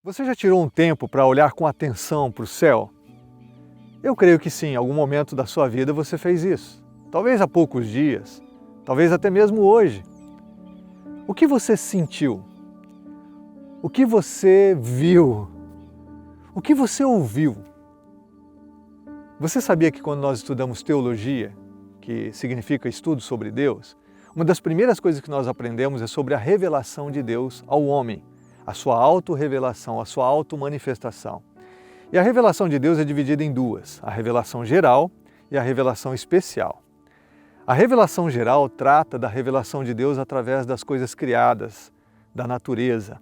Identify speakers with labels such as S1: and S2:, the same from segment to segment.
S1: Você já tirou um tempo para olhar com atenção para o céu? Eu creio que sim, em algum momento da sua vida você fez isso. Talvez há poucos dias, talvez até mesmo hoje. O que você sentiu? O que você viu? O que você ouviu? Você sabia que quando nós estudamos teologia, que significa estudo sobre Deus, uma das primeiras coisas que nós aprendemos é sobre a revelação de Deus ao homem, a sua auto-revelação, a sua auto-manifestação. E a revelação de Deus é dividida em duas, a revelação geral e a revelação especial. A revelação geral trata da revelação de Deus através das coisas criadas, da natureza,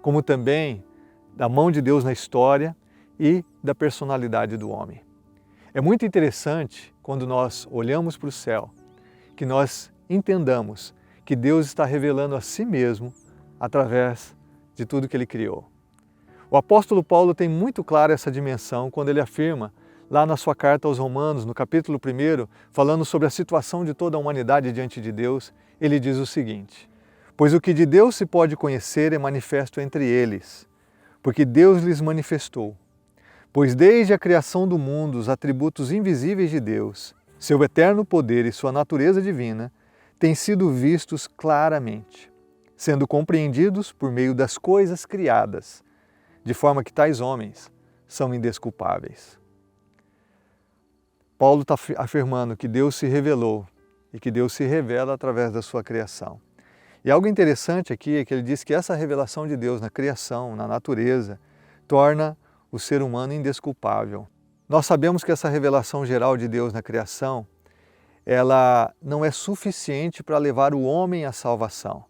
S1: como também da mão de Deus na história e da personalidade do homem. É muito interessante quando nós olhamos para o céu, que nós entendamos que Deus está revelando a si mesmo através de tudo que Ele criou. O apóstolo Paulo tem muito clara essa dimensão quando ele afirma, lá na sua carta aos Romanos, no capítulo 1, falando sobre a situação de toda a humanidade diante de Deus, ele diz o seguinte: pois o que de Deus se pode conhecer é manifesto entre eles, porque Deus lhes manifestou. Pois desde a criação do mundo, os atributos invisíveis de Deus, seu eterno poder e sua natureza divina, têm sido vistos claramente, sendo compreendidos por meio das coisas criadas, de forma que tais homens são indesculpáveis. Paulo está afirmando que Deus se revelou e que Deus se revela através da sua criação. E algo interessante aqui é que ele diz que essa revelação de Deus na criação, na natureza, torna o ser humano indesculpável. Nós sabemos que essa revelação geral de Deus na criação, ela não é suficiente para levar o homem à salvação.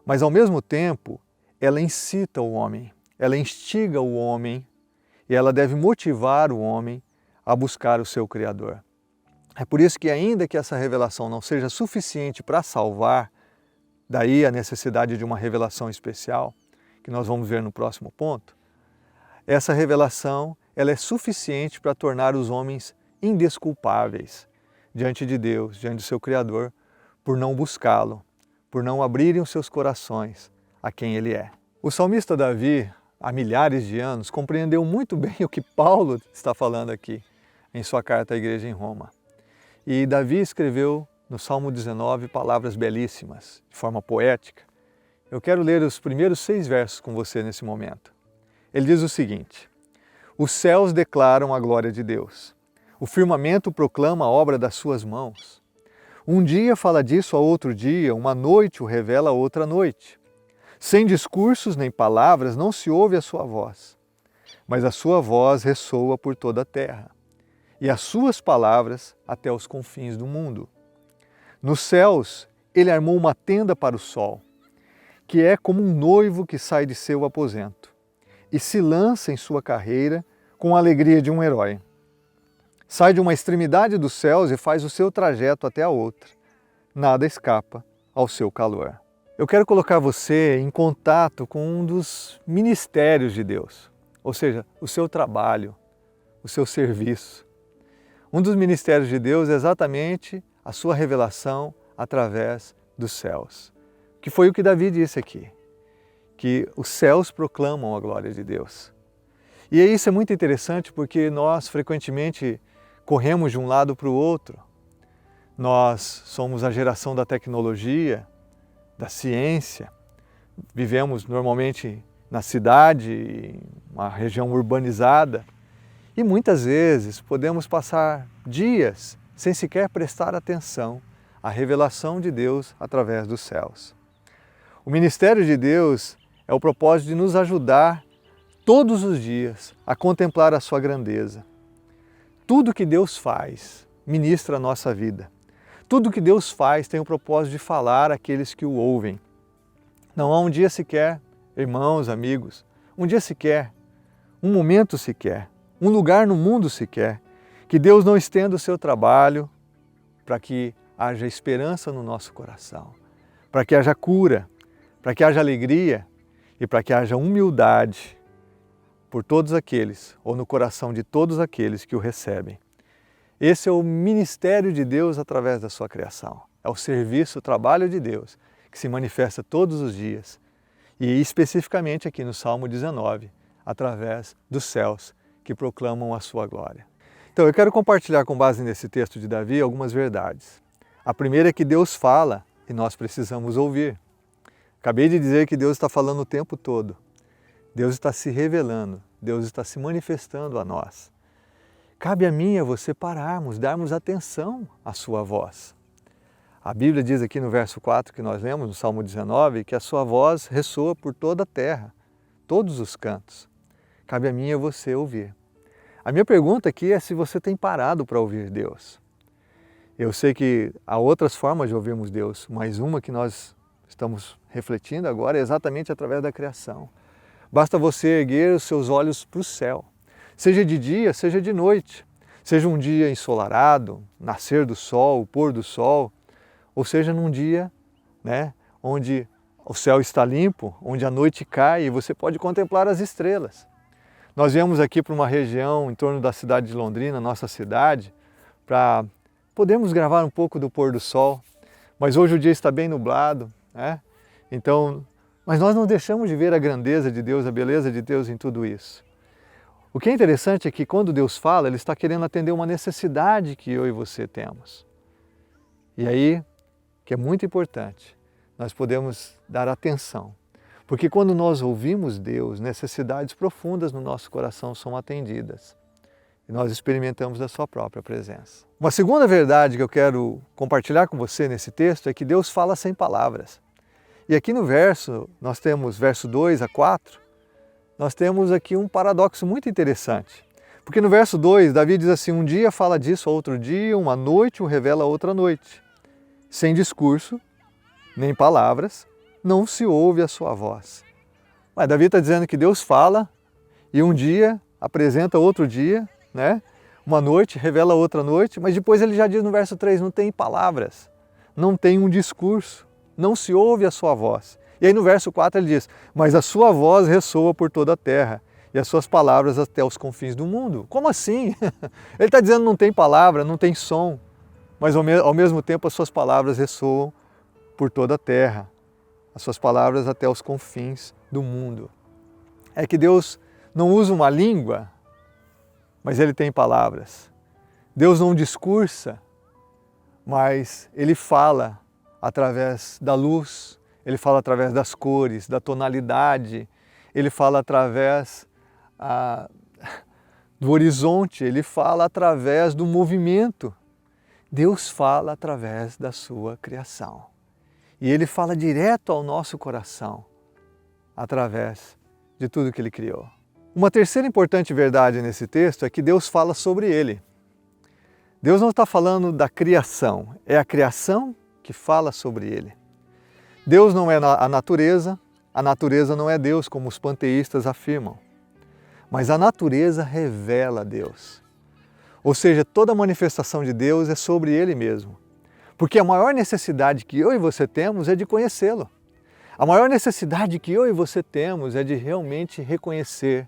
S1: Mas ao mesmo tempo, ela incita o homem, ela instiga o homem e ela deve motivar o homem a buscar o seu Criador. É por isso que ainda que essa revelação não seja suficiente para salvar, daí a necessidade de uma revelação especial, que nós vamos ver no próximo ponto, essa revelação ela é suficiente para tornar os homens indesculpáveis diante de Deus, diante do seu Criador, por não buscá-lo, por não abrirem os seus corações a quem Ele é. O salmista Davi, há milhares de anos, compreendeu muito bem o que Paulo está falando aqui em sua carta à igreja em Roma. E Davi escreveu no Salmo 19 palavras belíssimas, de forma poética. Eu quero ler os primeiros 6 versos com você nesse momento. Ele diz o seguinte: os céus declaram a glória de Deus, o firmamento proclama a obra das suas mãos. Um dia fala disso a outro dia, uma noite o revela a outra noite. Sem discursos nem palavras não se ouve a sua voz, mas a sua voz ressoa por toda a terra, e as suas palavras até os confins do mundo. Nos céus ele armou uma tenda para o sol, que é como um noivo que sai de seu aposento e se lança em sua carreira com a alegria de um herói. Sai de uma extremidade dos céus e faz o seu trajeto até a outra. Nada escapa ao seu calor. Eu quero colocar você em contato com um dos ministérios de Deus, ou seja, o seu trabalho, o seu serviço. Um dos ministérios de Deus é exatamente a sua revelação através dos céus, que foi o que Davi disse aqui, que os céus proclamam a glória de Deus. E isso é muito interessante porque nós frequentemente corremos de um lado para o outro. Nós somos a geração da tecnologia, da ciência, vivemos normalmente na cidade, uma região urbanizada, e muitas vezes podemos passar dias sem sequer prestar atenção à revelação de Deus através dos céus. O ministério de Deus é o propósito de nos ajudar todos os dias a contemplar a sua grandeza. Tudo que Deus faz ministra a nossa vida. Tudo que Deus faz tem o propósito de falar àqueles que o ouvem. Não há um dia sequer, irmãos, amigos, um dia sequer, um momento sequer, um lugar no mundo sequer, que Deus não estenda o seu trabalho para que haja esperança no nosso coração, para que haja cura, para que haja alegria e para que haja humildade por todos aqueles, ou no coração de todos aqueles que o recebem. Esse é o ministério de Deus através da sua criação. É o serviço, o trabalho de Deus, que se manifesta todos os dias E especificamente aqui no Salmo 19, através dos céus que proclamam a sua glória. Então eu quero compartilhar com base nesse texto de Davi algumas verdades. A primeira é que Deus fala e nós precisamos ouvir. Acabei de dizer que Deus está falando o tempo todo. Deus está se revelando, Deus está se manifestando a nós. Cabe a mim e a você pararmos, darmos atenção à sua voz. A Bíblia diz aqui no verso 4 que nós lemos, no Salmo 19, que a sua voz ressoa por toda a terra, todos os cantos. Cabe a mim e a você ouvir. A minha pergunta aqui é se você tem parado para ouvir Deus. Eu sei que há outras formas de ouvirmos Deus, mas uma que nós estamos refletindo agora é exatamente através da criação. Basta você erguer os seus olhos para o céu, seja de dia, seja de noite, seja um dia ensolarado, nascer do sol, o pôr do sol, ou seja num dia, onde o céu está limpo, onde a noite cai e você pode contemplar as estrelas. Nós viemos aqui para uma região em torno da cidade de Londrina, nossa cidade, para podermos gravar um pouco do pôr do sol, mas hoje o dia está bem nublado, Então, mas nós não deixamos de ver a grandeza de Deus, a beleza de Deus em tudo isso. O que é interessante é que quando Deus fala, Ele está querendo atender uma necessidade que eu e você temos. E aí, que é muito importante, nós podemos dar atenção. Porque quando nós ouvimos Deus, necessidades profundas no nosso coração são atendidas. E nós experimentamos a sua própria presença. Uma segunda verdade que eu quero compartilhar com você nesse texto é que Deus fala sem palavras. E aqui no verso, nós temos verso 2 a 4, nós temos aqui um paradoxo muito interessante. Porque no verso 2, Davi diz assim, um dia fala disso a outro dia, uma noite o revela a outra noite. Sem discurso, nem palavras, não se ouve a sua voz. Mas Davi está dizendo que Deus fala e um dia apresenta outro dia, uma noite revela outra noite, mas depois ele já diz no verso 3, não tem palavras, não tem um discurso, não se ouve a sua voz. E aí no verso 4 ele diz, mas a sua voz ressoa por toda a terra e as suas palavras até os confins do mundo. Como assim? Ele está dizendo não tem palavra, não tem som, mas ao mesmo tempo as suas palavras ressoam por toda a terra, as suas palavras até os confins do mundo. É que Deus não usa uma língua, mas Ele tem palavras. Deus não discursa, mas Ele fala através da luz, Ele fala através das cores, da tonalidade, Ele fala através do horizonte, Ele fala através do movimento. Deus fala através da sua criação. E Ele fala direto ao nosso coração, através de tudo que Ele criou. Uma terceira importante verdade nesse texto é que Deus fala sobre Ele. Deus não está falando da criação, é a criação que fala sobre Ele. Deus não é a natureza não é Deus, como os panteístas afirmam. Mas a natureza revela Deus. Ou seja, toda manifestação de Deus é sobre Ele mesmo. Porque a maior necessidade que eu e você temos é de conhecê-lo. A maior necessidade que eu e você temos é de realmente reconhecer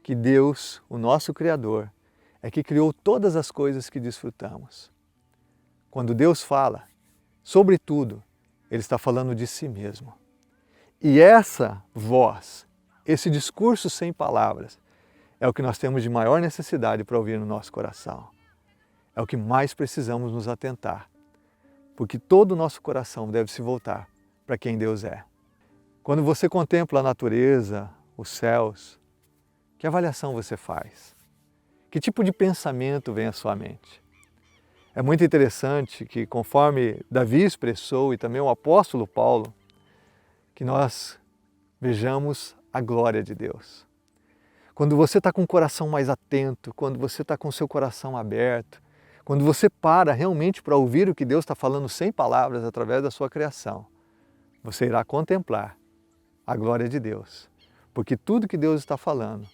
S1: que Deus, o nosso Criador, é que criou todas as coisas que desfrutamos. Quando Deus fala, sobretudo, Ele está falando de si mesmo. E essa voz, esse discurso sem palavras, é o que nós temos de maior necessidade para ouvir no nosso coração. É o que mais precisamos nos atentar. Porque todo o nosso coração deve se voltar para quem Deus é. Quando você contempla a natureza, os céus, que avaliação você faz? Que tipo de pensamento vem à sua mente? É muito interessante que, conforme Davi expressou e também o apóstolo Paulo, que nós vejamos a glória de Deus. Quando você está com o coração mais atento, quando você está com o seu coração aberto, quando você para realmente para ouvir o que Deus está falando sem palavras através da sua criação, você irá contemplar a glória de Deus, porque tudo que Deus está falando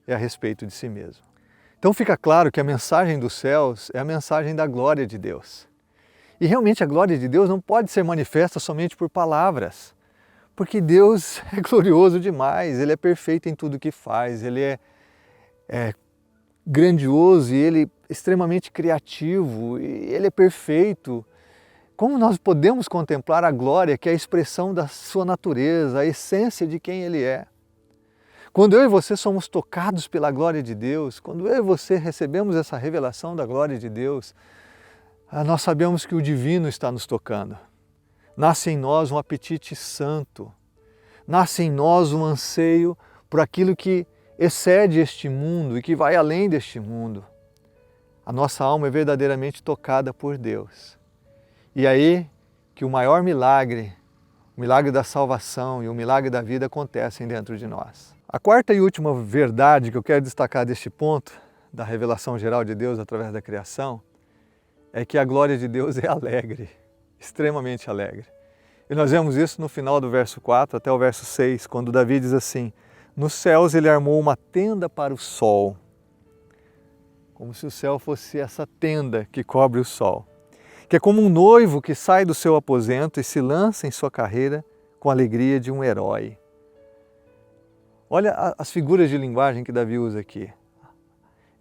S1: é a respeito de si mesmo. Então fica claro que a mensagem dos céus é a mensagem da glória de Deus. E realmente a glória de Deus não pode ser manifesta somente por palavras, porque Deus é glorioso demais, Ele é perfeito em tudo que faz, Ele é grandioso e Ele é extremamente criativo, e Ele é perfeito. Como nós podemos contemplar a glória que é a expressão da sua natureza, a essência de quem Ele é? Quando eu e você somos tocados pela glória de Deus, quando eu e você recebemos essa revelação da glória de Deus, nós sabemos que o divino está nos tocando. Nasce em nós um apetite santo, nasce em nós um anseio por aquilo que excede este mundo e que vai além deste mundo. A nossa alma é verdadeiramente tocada por Deus. E aí que o maior milagre, o milagre da salvação e o milagre da vida acontecem dentro de nós. A quarta e última verdade que eu quero destacar deste ponto, da revelação geral de Deus através da criação, é que a glória de Deus é alegre, extremamente alegre. E nós vemos isso no final do verso 4 até o verso 6, quando Davi diz assim: nos céus ele armou uma tenda para o sol, como se o céu fosse essa tenda que cobre o sol, que é como um noivo que sai do seu aposento e se lança em sua carreira com a alegria de um herói. Olha as figuras de linguagem que Davi usa aqui.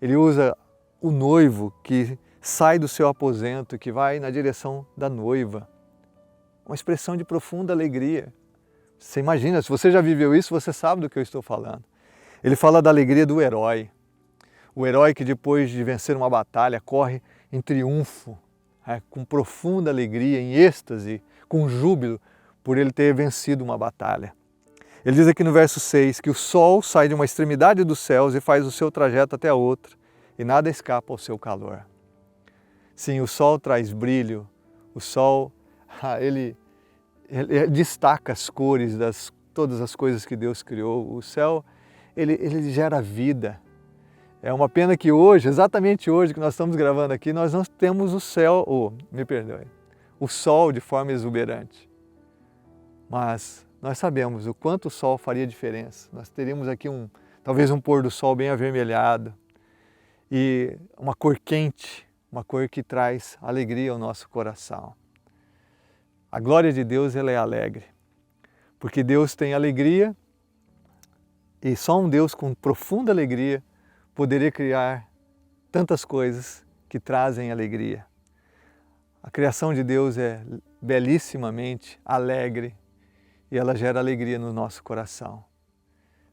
S1: Ele usa o noivo que sai do seu aposento, que vai na direção da noiva. Uma expressão de profunda alegria. Você imagina, se você já viveu isso, você sabe do que eu estou falando. Ele fala da alegria do herói. O herói que depois de vencer uma batalha corre em triunfo, com profunda alegria, em êxtase, com júbilo por ele ter vencido uma batalha. Ele diz aqui no verso 6 que o sol sai de uma extremidade dos céus e faz o seu trajeto até a outra, e nada escapa ao seu calor. Sim, o sol traz brilho, o sol ele destaca as cores das todas as coisas que Deus criou. O céu ele gera vida. É uma pena que hoje, exatamente hoje que nós estamos gravando aqui, nós não temos o céu, o sol de forma exuberante. Mas nós sabemos o quanto o sol faria diferença. Nós teríamos aqui talvez um pôr do sol bem avermelhado e uma cor quente, uma cor que traz alegria ao nosso coração. A glória de Deus ela é alegre, porque Deus tem alegria e só um Deus com profunda alegria poderia criar tantas coisas que trazem alegria. A criação de Deus é belíssimamente alegre e ela gera alegria no nosso coração.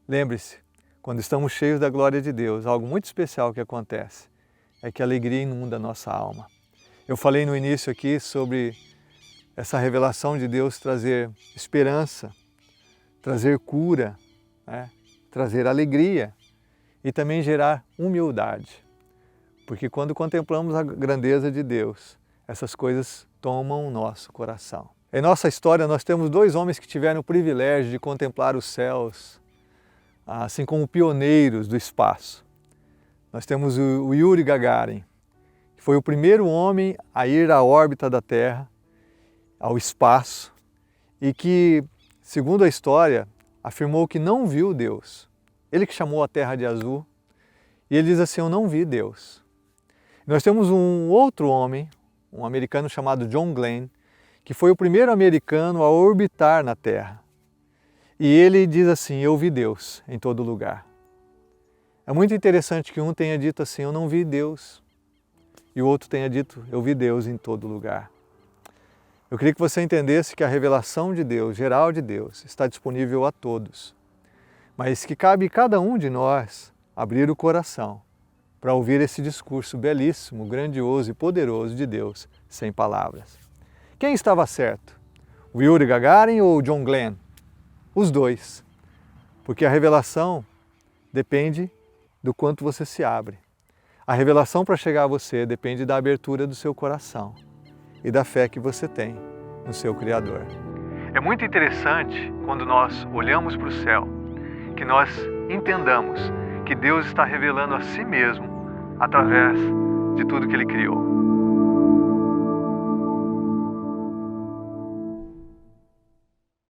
S1: Lembre-se, quando estamos cheios da glória de Deus, algo muito especial que acontece é que a alegria inunda a nossa alma. Eu falei no início aqui sobre essa revelação de Deus trazer esperança, trazer cura, trazer alegria e também gerar humildade. Porque quando contemplamos a grandeza de Deus, essas coisas tomam o nosso coração. Em nossa história nós temos dois homens que tiveram o privilégio de contemplar os céus, assim como pioneiros do espaço. Nós temos o Yuri Gagarin, que foi o primeiro homem a ir à órbita da Terra, ao espaço, e que, segundo a história, afirmou que não viu Deus. Ele que chamou a Terra de azul, e ele diz assim: eu não vi Deus. Nós temos um outro homem, um americano chamado John Glenn, que foi o primeiro americano a orbitar na Terra. E ele diz assim: eu vi Deus em todo lugar. É muito interessante que um tenha dito assim: eu não vi Deus, e o outro tenha dito: eu vi Deus em todo lugar. Eu queria que você entendesse que a revelação de Deus, geral de Deus, está disponível a todos, mas que cabe a cada um de nós abrir o coração para ouvir esse discurso belíssimo, grandioso e poderoso de Deus, sem palavras. Quem estava certo? O Yuri Gagarin ou o John Glenn? Os dois. Porque a revelação depende do quanto você se abre. A revelação para chegar a você depende da abertura do seu coração e da fé que você tem no seu Criador. É muito interessante quando nós olhamos para o céu, que nós entendamos que Deus está revelando a si mesmo através de tudo que Ele criou.